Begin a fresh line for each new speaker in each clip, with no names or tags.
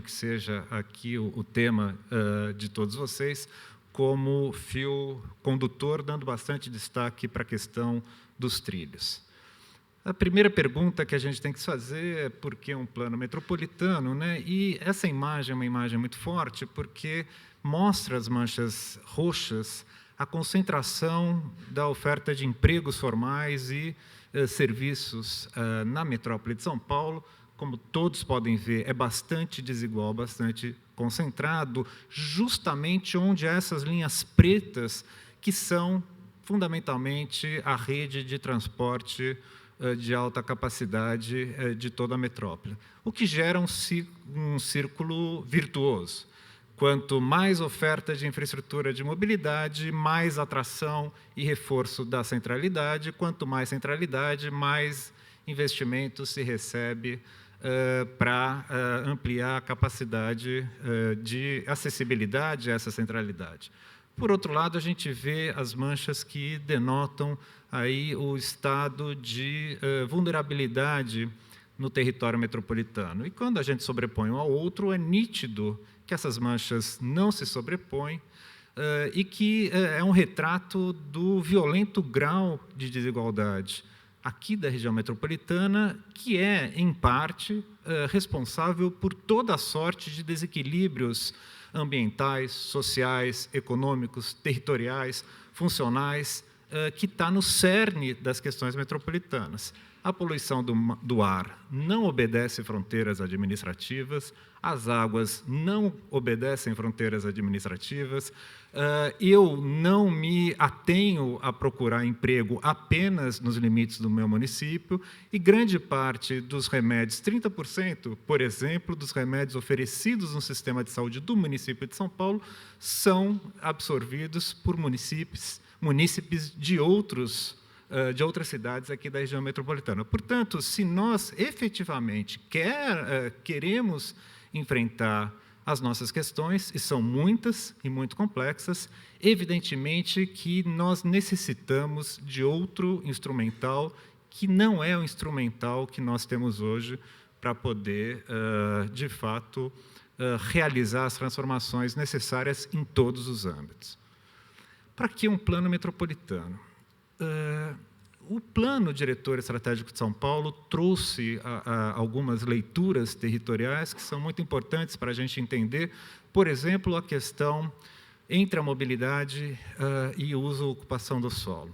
que seja aqui o tema de todos vocês, como fio condutor, dando bastante destaque para a questão dos trilhos. A primeira pergunta que a gente tem que fazer é por que um plano metropolitano, né? E essa imagem é uma imagem muito forte, porque mostra as manchas roxas, a concentração da oferta de empregos formais e serviços na metrópole de São Paulo. Como todos podem ver, é bastante desigual, bastante concentrado, justamente onde há essas linhas pretas, que são, fundamentalmente, a rede de transporte de alta capacidade de toda a metrópole, o que gera um círculo virtuoso. Quanto mais oferta de infraestrutura de mobilidade, mais atração e reforço da centralidade. Quanto mais centralidade, mais investimento se recebe para ampliar a capacidade de acessibilidade a essa centralidade. Por outro lado, a gente vê as manchas que denotam aí o estado de vulnerabilidade no território metropolitano. E quando a gente sobrepõe um ao outro, é nítido que essas manchas não se sobrepõem e que é um retrato do violento grau de desigualdade aqui da região metropolitana, que é, em parte, responsável por toda a sorte de desequilíbrios ambientais, sociais, econômicos, territoriais, funcionais, que está no cerne das questões metropolitanas. A poluição do ar não obedece fronteiras administrativas, as águas não obedecem fronteiras administrativas, eu não me atenho a procurar emprego apenas nos limites do meu município, e grande parte dos remédios, 30%, por exemplo, dos remédios oferecidos no sistema de saúde do município de São Paulo, são absorvidos por munícipes de outras cidades aqui da região metropolitana. Portanto, se nós efetivamente queremos enfrentar as nossas questões, e são muitas e muito complexas, evidentemente que nós necessitamos de outro instrumental, que não é o instrumental que nós temos hoje para poder, de fato, realizar as transformações necessárias em todos os âmbitos. Para que um plano metropolitano? O Plano Diretor Estratégico de São Paulo trouxe algumas leituras territoriais que são muito importantes para a gente entender, por exemplo, a questão entre a mobilidade e o uso e ocupação do solo.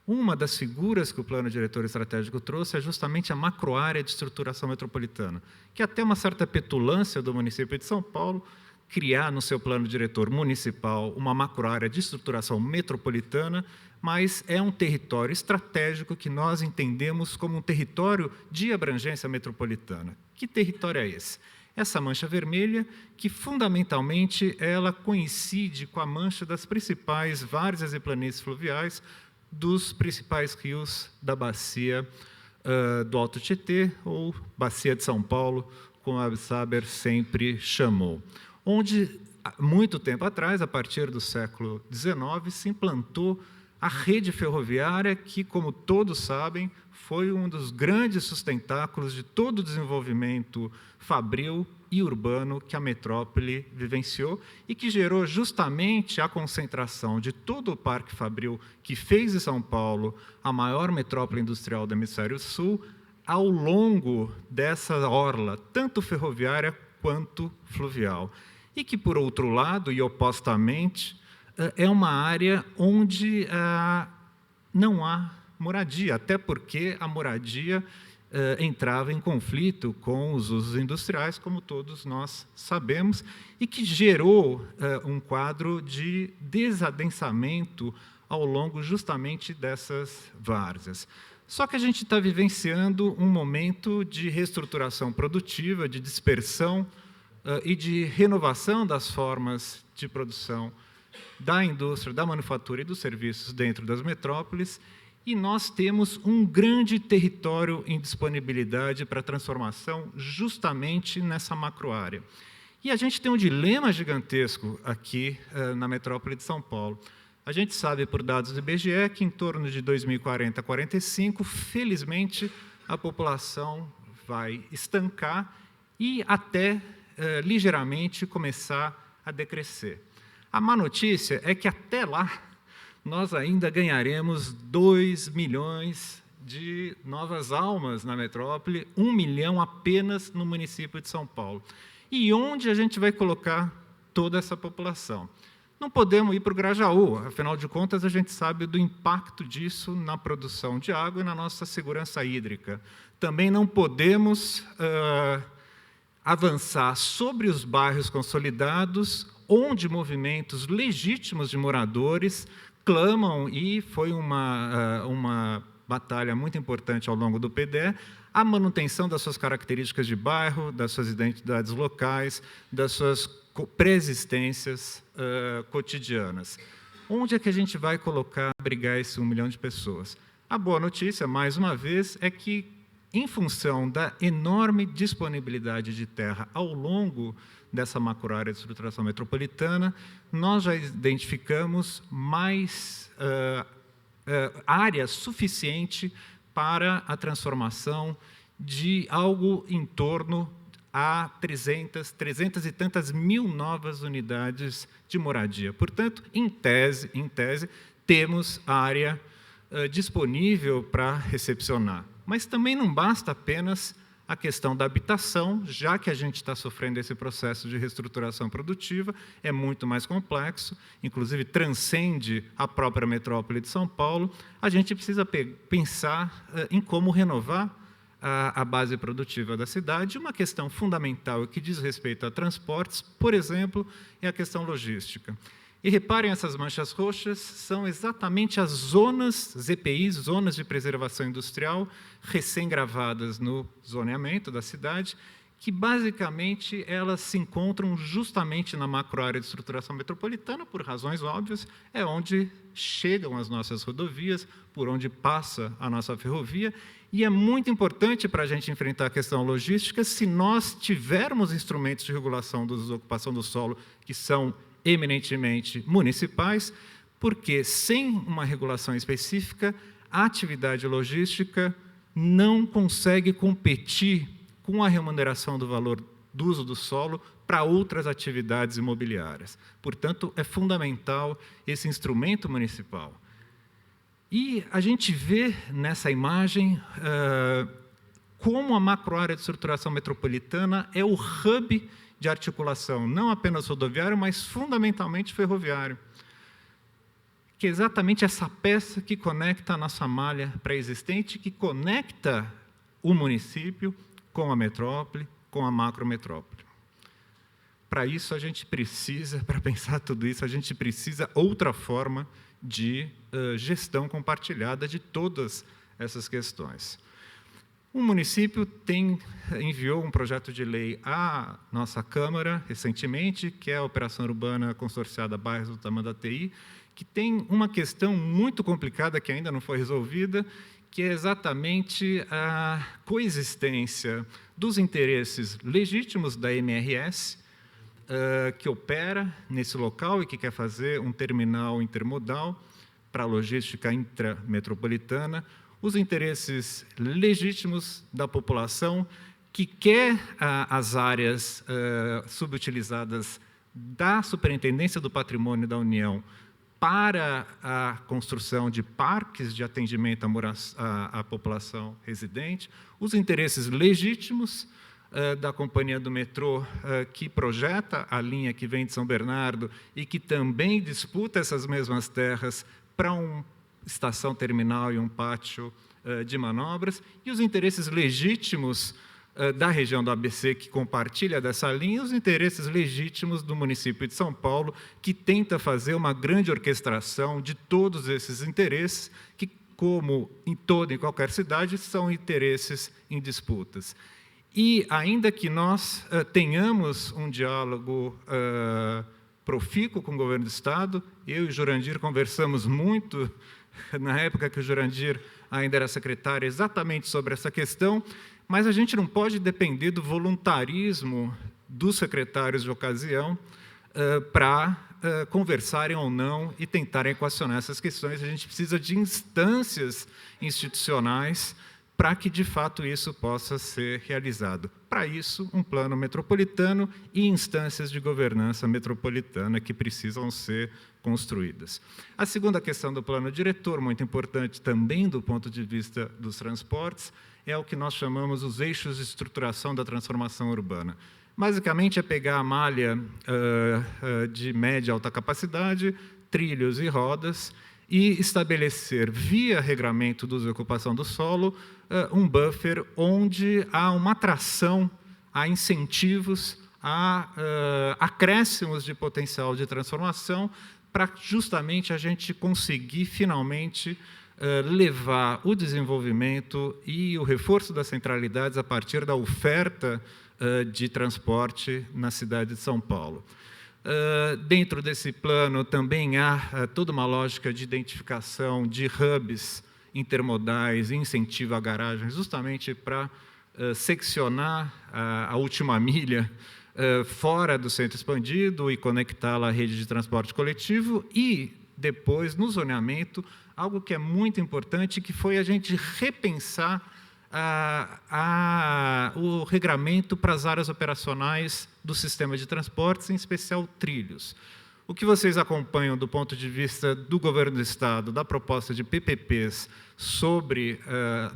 Uma das figuras que o Plano Diretor Estratégico trouxe é justamente a macroárea de estruturação metropolitana, que até uma certa petulância do município de São Paulo, criar no seu plano diretor municipal uma macroárea de estruturação metropolitana, mas é um território estratégico que nós entendemos como um território de abrangência metropolitana. Que território é esse? Essa mancha vermelha, que fundamentalmente ela coincide com a mancha das principais várzeas e planícies fluviais dos principais rios da bacia do Alto Tietê, ou Bacia de São Paulo, como a Saber sempre chamou, onde, muito tempo atrás, a partir do século XIX, se implantou a rede ferroviária, que, como todos sabem, foi um dos grandes sustentáculos de todo o desenvolvimento fabril e urbano que a metrópole vivenciou e que gerou justamente a concentração de todo o parque fabril que fez de São Paulo a maior metrópole industrial do Hemisfério Sul ao longo dessa orla, tanto ferroviária quanto fluvial. E que, por outro lado, e opostamente, é uma área onde não há moradia, até porque a moradia entrava em conflito com os usos industriais, como todos nós sabemos, e que gerou um quadro de desadensamento ao longo justamente dessas várzeas. Só que a gente está vivenciando um momento de reestruturação produtiva, de dispersão e de renovação das formas de produção da indústria, da manufatura e dos serviços dentro das metrópoles, e nós temos um grande território em disponibilidade para transformação justamente nessa macroárea. E a gente tem um dilema gigantesco aqui na metrópole de São Paulo. A gente sabe, por dados do IBGE, que em torno de 2040 a 45, felizmente, a população vai estancar e até ligeiramente começar a decrescer. A má notícia é que até lá nós ainda ganharemos 2 milhões de novas almas na metrópole, 1 milhão apenas no município de São Paulo. E onde a gente vai colocar toda essa população? Não podemos ir para o Grajaú, afinal de contas, a gente sabe do impacto disso na produção de água e na nossa segurança hídrica. Também não podemos avançar sobre os bairros consolidados, onde movimentos legítimos de moradores clamam, e foi uma batalha muito importante ao longo do PDE, a manutenção das suas características de bairro, das suas identidades locais, das suas pré-existências cotidianas. Onde é que a gente vai abrigar esse 1 milhão de pessoas? A boa notícia, mais uma vez, é que, em função da enorme disponibilidade de terra ao longo dessa macroárea de estruturação metropolitana, nós já identificamos mais área suficiente para a transformação de algo em torno a 300 e tantas mil novas unidades de moradia. Portanto, em tese, temos área disponível para recepcionar. Mas também não basta apenas a questão da habitação, já que a gente está sofrendo esse processo de reestruturação produtiva, é muito mais complexo, inclusive transcende a própria metrópole de São Paulo. A gente precisa pensar em como renovar a base produtiva da cidade. Uma questão fundamental que diz respeito a transportes, por exemplo, é a questão logística. E reparem, essas manchas roxas são exatamente as zonas ZPIs, zonas de preservação industrial, recém-gravadas no zoneamento da cidade, que basicamente elas se encontram justamente na macroárea de estruturação metropolitana, por razões óbvias, é onde chegam as nossas rodovias, por onde passa a nossa ferrovia, e é muito importante para a gente enfrentar a questão logística se nós tivermos instrumentos de regulação da ocupação do solo que são eminentemente municipais, porque sem uma regulação específica, a atividade logística não consegue competir com a remuneração do valor do uso do solo para outras atividades imobiliárias. Portanto, é fundamental esse instrumento municipal. E a gente vê nessa imagem como a macroárea de estruturação metropolitana é o hub de articulação, não apenas rodoviário, mas fundamentalmente ferroviário, que é exatamente essa peça que conecta a nossa malha pré-existente, que conecta o município com a metrópole, com a macrometrópole. Para isso, a gente precisa, para pensar tudo isso, a gente precisa outra forma de gestão compartilhada de todas essas questões. O município enviou um projeto de lei à nossa Câmara, recentemente, que é a Operação Urbana Consorciada Bairros do Tamanduateí, que tem uma questão muito complicada que ainda não foi resolvida, que é exatamente a coexistência dos interesses legítimos da MRS, que opera nesse local e que quer fazer um terminal intermodal para a logística intrametropolitana, os interesses legítimos da população que quer as áreas subutilizadas da Superintendência do Patrimônio da União para a construção de parques de atendimento à população residente, os interesses legítimos da Companhia do Metrô, que projeta a linha que vem de São Bernardo e que também disputa essas mesmas terras para uma estação terminal e um pátio de manobras, e os interesses legítimos da região do ABC, que compartilha dessa linha, e os interesses legítimos do município de São Paulo, que tenta fazer uma grande orquestração de todos esses interesses, que, como em toda e qualquer cidade, são interesses em disputas. E, ainda que nós tenhamos um diálogo profícuo com o governo do Estado, eu e o Jurandir conversamos muito, na época que o Jurandir ainda era secretário, exatamente sobre essa questão, mas a gente não pode depender do voluntarismo dos secretários de ocasião para conversarem ou não e tentarem equacionar essas questões. A gente precisa de instâncias institucionais para que, de fato, isso possa ser realizado. Para isso, um plano metropolitano e instâncias de governança metropolitana que precisam ser construídas. A segunda questão do plano diretor, muito importante também do ponto de vista dos transportes, é o que nós chamamos os eixos de estruturação da transformação urbana. Basicamente, é pegar a malha de média e alta capacidade, trilhos e rodas, e estabelecer, via regramento do uso e ocupação do solo, um buffer onde há uma atração, há incentivos, há acréscimos de potencial de transformação para justamente a gente conseguir, finalmente, levar o desenvolvimento e o reforço das centralidades a partir da oferta de transporte na cidade de São Paulo. Dentro desse plano também há toda uma lógica de identificação de hubs intermodais e incentivo à garagem, justamente para seccionar a última milha fora do centro expandido e conectá-la à rede de transporte coletivo e, depois, no zoneamento, algo que é muito importante, que foi a gente repensar o regramento para as áreas operacionais do sistema de transportes, em especial trilhos. O que vocês acompanham do ponto de vista do governo do Estado, da proposta de PPPs sobre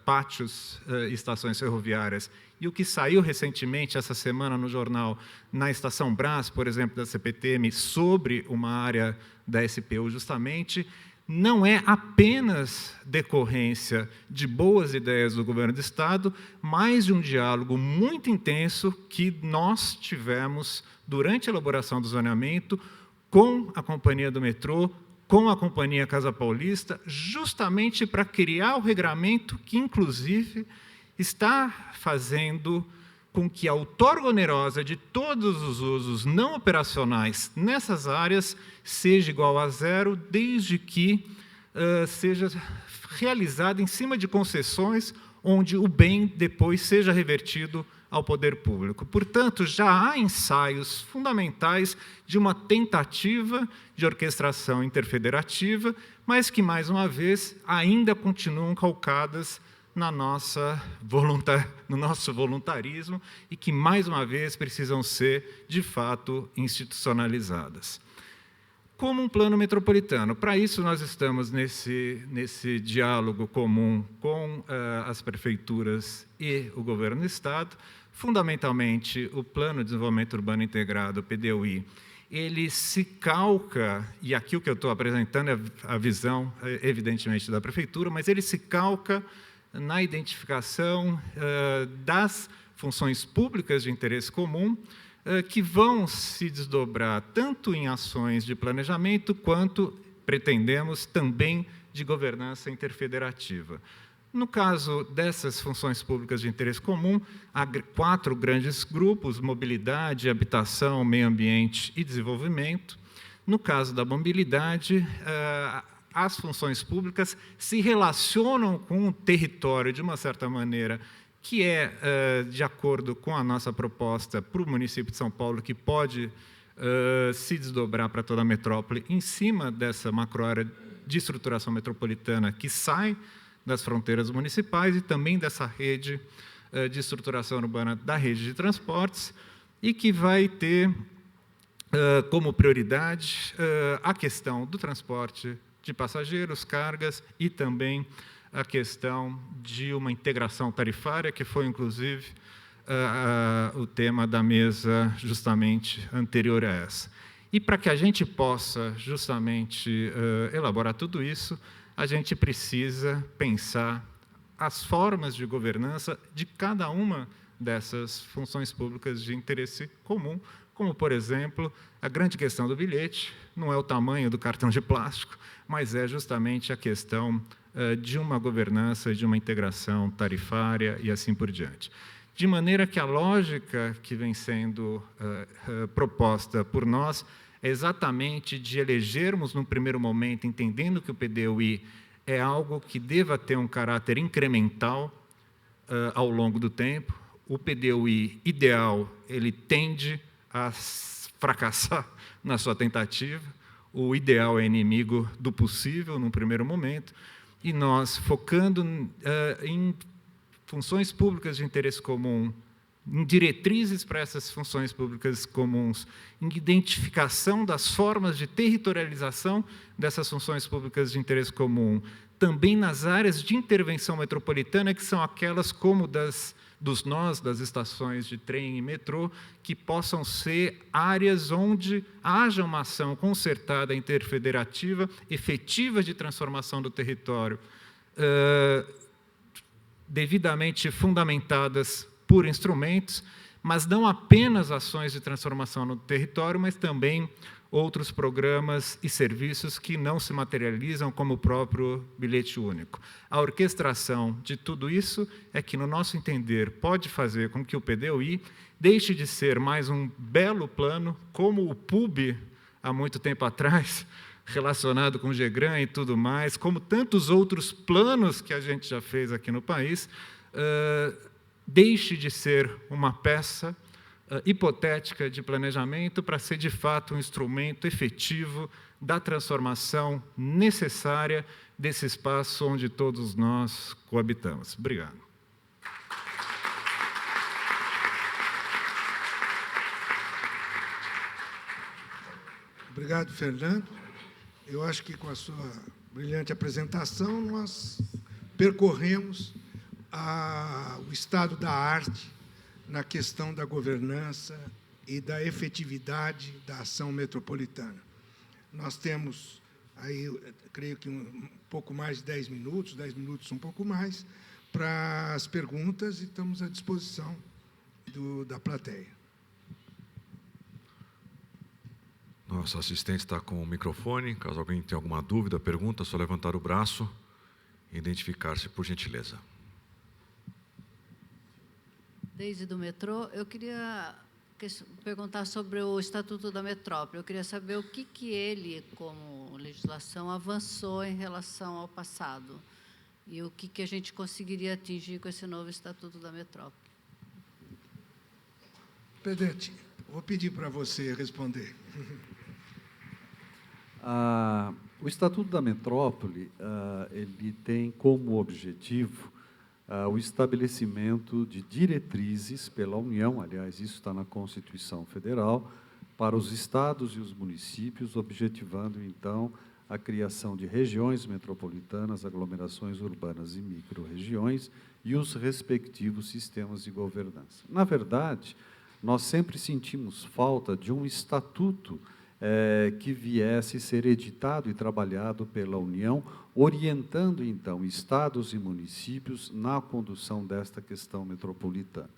pátios e estações ferroviárias, e o que saiu recentemente, essa semana, no jornal, na Estação Brás, por exemplo, da CPTM, sobre uma área da SPU, justamente, não é apenas decorrência de boas ideias do governo do Estado, mas de um diálogo muito intenso que nós tivemos durante a elaboração do zoneamento com a Companhia do Metrô, com a Companhia Casa Paulista, justamente para criar o regramento que, inclusive, está fazendo com que a outorga onerosa de todos os usos não operacionais nessas áreas seja igual a zero, desde que seja realizada em cima de concessões onde o bem depois seja revertido ao poder público. Portanto, já há ensaios fundamentais de uma tentativa de orquestração interfederativa, mas que, mais uma vez, ainda continuam calcadas no nosso voluntarismo e que, mais uma vez, precisam ser, de fato, institucionalizadas. Como um plano metropolitano, para isso nós estamos nesse diálogo comum com as prefeituras e o governo do Estado. Fundamentalmente, o Plano de Desenvolvimento Urbano Integrado, o PDUI, ele se calca, e aqui o que eu estou apresentando é a visão, evidentemente, da prefeitura, mas ele se calca na identificação das funções públicas de interesse comum, que vão se desdobrar tanto em ações de planejamento, quanto, pretendemos, também de governança interfederativa. No caso dessas funções públicas de interesse comum, há 4 grandes grupos: mobilidade, habitação, meio ambiente e desenvolvimento. No caso da mobilidade, as funções públicas se relacionam com o território de uma certa maneira, que é, de acordo com a nossa proposta para o município de São Paulo, que pode se desdobrar para toda a metrópole, em cima dessa macroárea de estruturação metropolitana que sai das fronteiras municipais e também dessa rede de estruturação urbana da rede de transportes, e que vai ter como prioridade a questão do transporte de passageiros, cargas e também a questão de uma integração tarifária, que foi, inclusive, o tema da mesa justamente anterior a essa. E para que a gente possa justamente elaborar tudo isso, a gente precisa pensar as formas de governança de cada uma dessas funções públicas de interesse comum, como, por exemplo, a grande questão do bilhete. Não é o tamanho do cartão de plástico, mas é justamente a questão de uma governança, de uma integração tarifária e assim por diante. De maneira que a lógica que vem sendo proposta por nós é exatamente de elegermos, num primeiro momento, entendendo que o PDUI é algo que deva ter um caráter incremental ao longo do tempo. O PDUI ideal, ele tende a fracassar na sua tentativa. O ideal é inimigo do possível, num primeiro momento, e nós, focando em funções públicas de interesse comum, em diretrizes para essas funções públicas comuns, em identificação das formas de territorialização dessas funções públicas de interesse comum, também nas áreas de intervenção metropolitana, que são aquelas como dos nós, das estações de trem e metrô, que possam ser áreas onde haja uma ação concertada, interfederativa, efetiva de transformação do território, devidamente fundamentadas por instrumentos, mas não apenas ações de transformação no território, mas também outros programas e serviços que não se materializam, como o próprio bilhete único. A orquestração de tudo isso é que, no nosso entender, pode fazer com que o PDUI deixe de ser mais um belo plano, como o PUB, há muito tempo atrás, relacionado com o GEGRAM e tudo mais, como tantos outros planos que a gente já fez aqui no país, deixe de ser uma peça hipotética de planejamento para ser, de fato, um instrumento efetivo da transformação necessária desse espaço onde todos nós coabitamos. Obrigado.
Obrigado, Fernando. Eu acho que, com a sua brilhante apresentação, nós percorremos o estado da arte na questão da governança e da efetividade da ação metropolitana. Nós temos aí, creio que um pouco mais de 10 minutos, um pouco mais, para as perguntas, e estamos à disposição da plateia.
Nosso assistente está com o microfone. Caso alguém tenha alguma dúvida, pergunta, é só levantar o braço e identificar-se, por gentileza.
Desde do metrô, eu queria perguntar sobre o Estatuto da Metrópole. Eu queria saber o que ele, como legislação, avançou em relação ao passado e o que a gente conseguiria atingir com esse novo Estatuto da Metrópole.
Pedretti, vou pedir para você responder.
O Estatuto da Metrópole ele tem como objetivo o estabelecimento de diretrizes pela União, aliás, isso está na Constituição Federal, para os estados e os municípios, objetivando, então, a criação de regiões metropolitanas, aglomerações urbanas e micro-regiões e os respectivos sistemas de governança. Na verdade, nós sempre sentimos falta de um estatuto que viesse ser editado e trabalhado pela União, orientando, então, estados e municípios na condução desta questão metropolitana.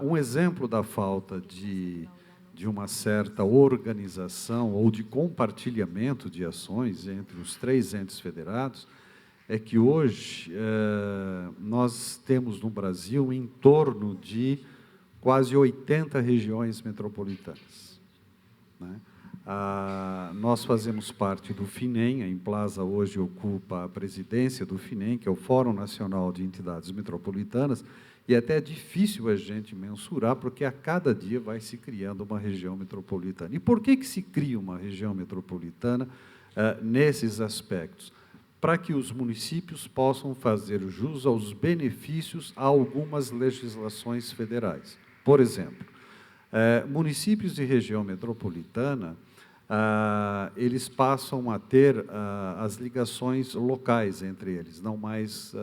Um exemplo da falta de uma certa organização ou de compartilhamento de ações entre os 3 entes federados é que hoje nós temos no Brasil em torno de quase 80 regiões metropolitanas. Nós fazemos parte do FINEM, a Implaza hoje ocupa a presidência do FINEM, que é o Fórum Nacional de Entidades Metropolitanas, e até é difícil a gente mensurar, porque a cada dia vai se criando uma região metropolitana. E por que se cria uma região metropolitana nesses aspectos? Para que os municípios possam fazer jus aos benefícios a algumas legislações federais. Por exemplo, municípios de região metropolitana, eles passam a ter as ligações locais entre eles, não mais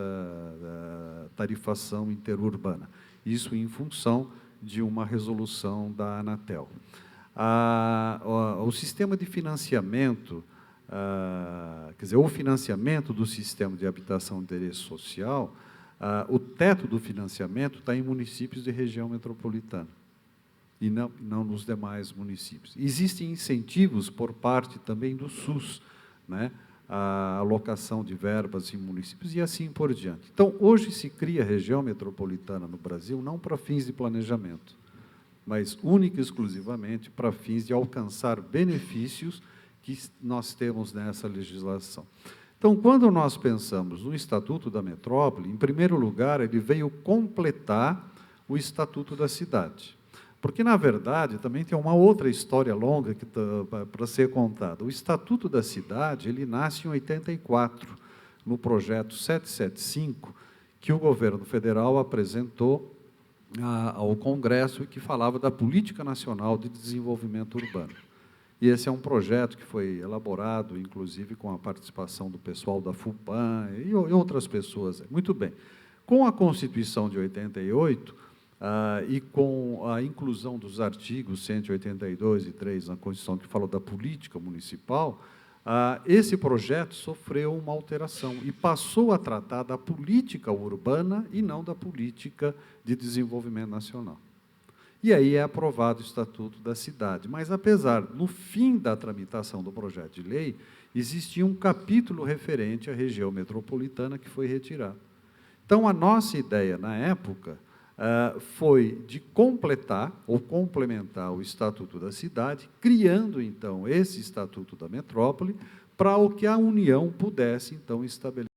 tarifação interurbana. Isso em função de uma resolução da Anatel. O sistema de financiamento, quer dizer, o financiamento do sistema de habitação de interesse social, o teto do financiamento está em municípios de região metropolitana e não nos demais municípios. Existem incentivos por parte também do SUS, né, a alocação de verbas em municípios e assim por diante. Então, hoje se cria região metropolitana no Brasil não para fins de planejamento, mas única e exclusivamente para fins de alcançar benefícios que nós temos nessa legislação. Então, quando nós pensamos no Estatuto da Metrópole, em primeiro lugar, ele veio completar o Estatuto da Cidade. Porque, na verdade, também tem uma outra história longa para ser contada. O Estatuto da Cidade ele nasce em 84, no projeto 775, que o governo federal apresentou ao Congresso e que falava da Política Nacional de Desenvolvimento Urbano. E esse é um projeto que foi elaborado, inclusive, com a participação do pessoal da FUPAM e outras pessoas. Muito bem. Com a Constituição de 88, e com a inclusão dos artigos 182 e 3 na Constituição, que falam da política municipal, esse projeto sofreu uma alteração e passou a tratar da política urbana e não da política de desenvolvimento nacional. E aí é aprovado o Estatuto da Cidade. Mas, apesar, no fim da tramitação do projeto de lei, existia um capítulo referente à região metropolitana que foi retirado. Então, a nossa ideia, na época, foi de completar ou complementar o Estatuto da Cidade, criando, então, esse Estatuto da Metrópole, para o que a União pudesse, então, estabelecer